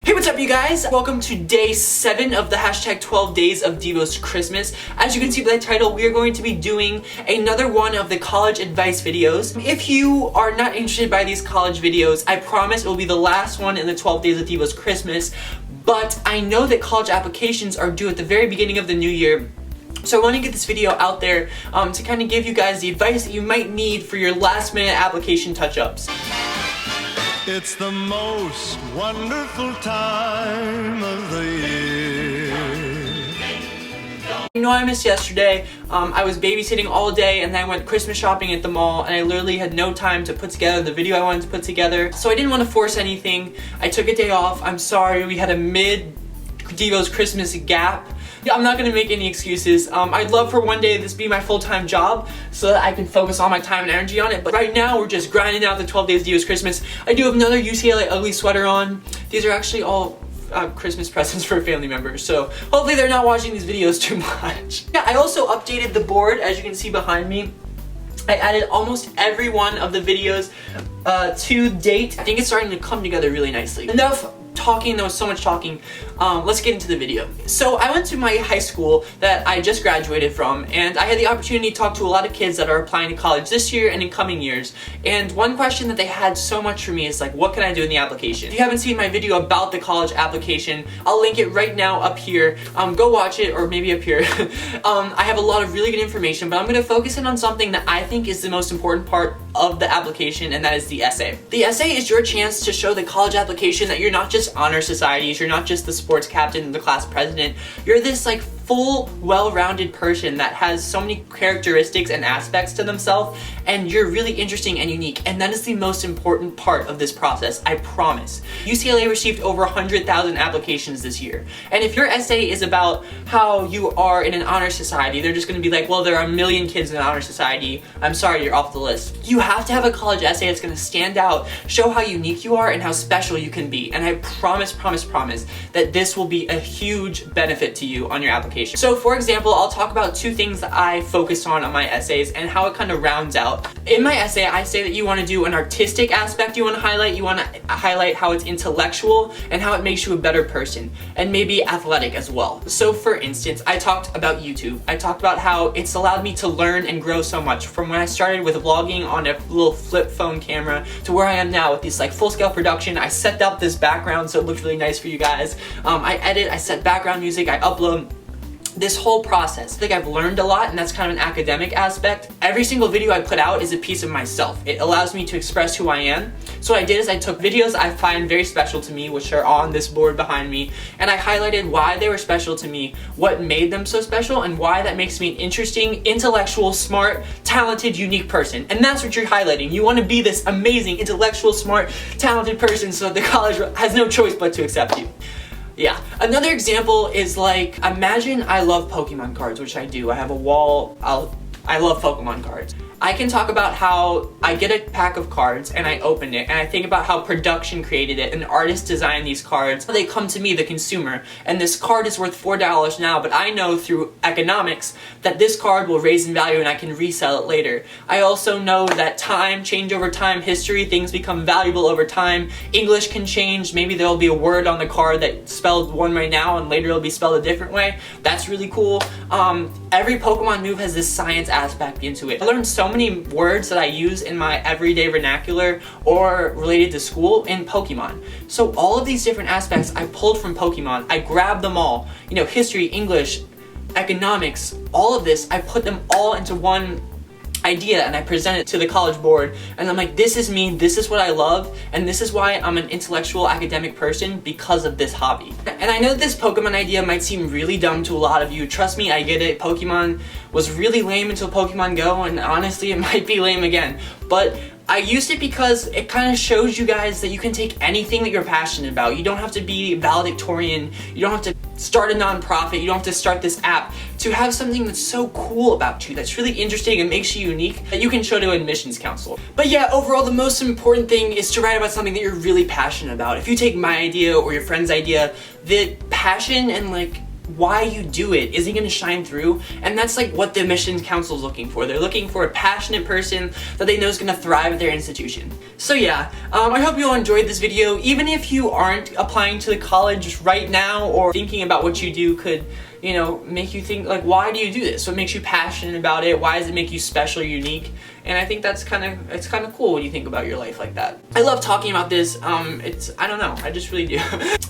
Hey, what's up you guys? Welcome to day 7 of the hashtag 12 days of Devo's Christmas. As you can see by the title, we are going to be doing another one of the college advice videos. If you are not interested by these college videos, I promise it will be the last one in the 12 days of Devo's Christmas. But I know that college applications are due at the very beginning of the new year. So I want to get this video out there to kind of give you guys the advice that you might need for your last minute application touch-ups. It's the most wonderful time of the year. You know, I missed yesterday. I was babysitting all day and then I went Christmas shopping at the mall and I literally had no time to put together the video I wanted to put together. So I didn't want to force anything. I took a day off. I'm sorry, we had a mid-Devo's Christmas gap. I'm not gonna make any excuses. I'd love for one day this be my full-time job so that I can focus all my time and energy on it, but right now we're just grinding out the 12 days of Devo's Christmas. I do have another UCLA ugly sweater on. These are actually all Christmas presents for family members, so hopefully they're not watching these videos too much. Yeah, I also updated the board, as you can see behind me. I added almost every one of the videos to date. I think it's starting to come together really nicely. Enough talking, there was so much talking. Let's get into the video. So I went to my high school that I just graduated from, and I had the opportunity to talk to a lot of kids that are applying to college this year and in coming years. And one question that they had so much for me is like, what can I do in the application? If you haven't seen my video about the college application, I'll link it right now up here. Go watch it, or maybe up here. I have a lot of really good information, but I'm gonna focus in on something that I think is the most important part of the application, and that is the essay. The essay is your chance to show the college application that you're not just honor societies, you're not just the sports captain, the class president, you're this like full, well-rounded person that has so many characteristics and aspects to themselves, and you're really interesting and unique, and that is the most important part of this process, I promise. UCLA received over 100,000 applications this year, and if your essay is about how you are in an honor society, they're just gonna be like, well, there are a million kids in an honor society, I'm sorry, you're off the list. You have to have a college essay that's gonna stand out, show how unique you are and how special you can be, and I promise that this will be a huge benefit to you on your application. So for example, I'll talk about 2 things that I focused on my essays and how it kind of rounds out. In my essay, I say that you want to do an artistic aspect you want to highlight how it's intellectual and how it makes you a better person, and maybe athletic as well. So for instance, I talked about YouTube. I talked about how it's allowed me to learn and grow so much, from when I started with vlogging on a little flip phone camera to where I am now with this like full-scale production. I set up this background so it looks really nice for you guys. I edit, I set background music, I upload. This whole process, I think I've learned a lot, and that's kind of an academic aspect. Every single video I put out is a piece of myself. It allows me to express who I am. So what I did is I took videos I find very special to me, which are on this board behind me, and I highlighted why they were special to me, what made them so special, and why that makes me an interesting, intellectual, smart, talented, unique person. And that's what you're highlighting. You want to be this amazing, intellectual, smart, talented person so the college has no choice but to accept you. Yeah. Another example is like, imagine I love Pokemon cards, which I do. I have a wall, I love Pokemon cards. I can talk about how I get a pack of cards and I open it, and I think about how production created it, an artist designed these cards. They come to me, the consumer, and this card is worth $4 now, but I know through economics that this card will raise in value and I can resell it later. I also know that time, change over time, history, things become valuable over time. English can change, maybe there'll be a word on the card that's spelled one way now and later it'll be spelled a different way. That's really cool. Every Pokemon move has this science aspect into it. I learned so many words that I use in my everyday vernacular or related to school in Pokemon. So all of these different aspects I pulled from Pokemon. I grabbed them all. You know, history, English, economics, all of this, I put them all into one idea and I present it to the college board, and I'm like, this is me, this is what I love, and this is why I'm an intellectual academic person, because of this hobby. And I know this Pokemon idea might seem really dumb to a lot of you. Trust me, I get it. Pokemon was really lame until Pokemon Go, and honestly it might be lame again, but I used it because it kind of shows you guys that you can take anything that you're passionate about. You don't have to be valedictorian, you don't have to start a nonprofit, you don't have to start this app to have something that's so cool about you, that's really interesting and makes you unique, that you can show to admissions council. But yeah, overall the most important thing is to write about something that you're really passionate about. If you take my idea or your friend's idea, the passion and like why you do it isn't going to shine through, and that's like what the admissions council is looking for. They're looking for a passionate person that they know is going to thrive at their institution. So yeah, I hope you all enjoyed this video. Even if you aren't applying to the college right now or thinking about what you do could, you know, make you think like, why do you do this? What makes you passionate about it? Why does it make you special or unique? And I think it's kind of cool when you think about your life like that. I love talking about this. I don't know, I just really do.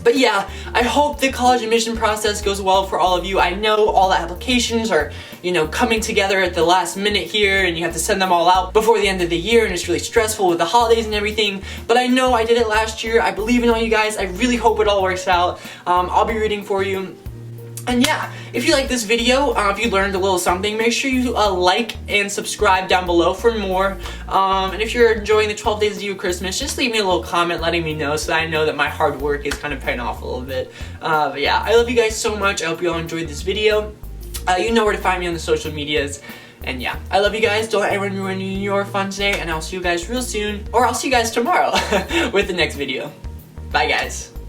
But yeah, I hope the college admission process goes well for all of you. I know all the applications are, you know, coming together at the last minute here, and you have to send them all out before the end of the year, and it's really stressful with the holidays and everything. But I know I did it last year. I believe in all you guys. I really hope it all works out. I'll be rooting for you. And yeah, if you like this video, if you learned a little something, make sure you like and subscribe down below for more. And if you're enjoying the 12 Days to Do Christmas, just leave me a little comment letting me know so that I know that my hard work is kind of paying off a little bit. But yeah, I love you guys so much. I hope you all enjoyed this video. You know where to find me on the social medias. And yeah, I love you guys. Don't let anyone ruin your fun today. And I'll see you guys real soon. Or I'll see you guys tomorrow with the next video. Bye guys.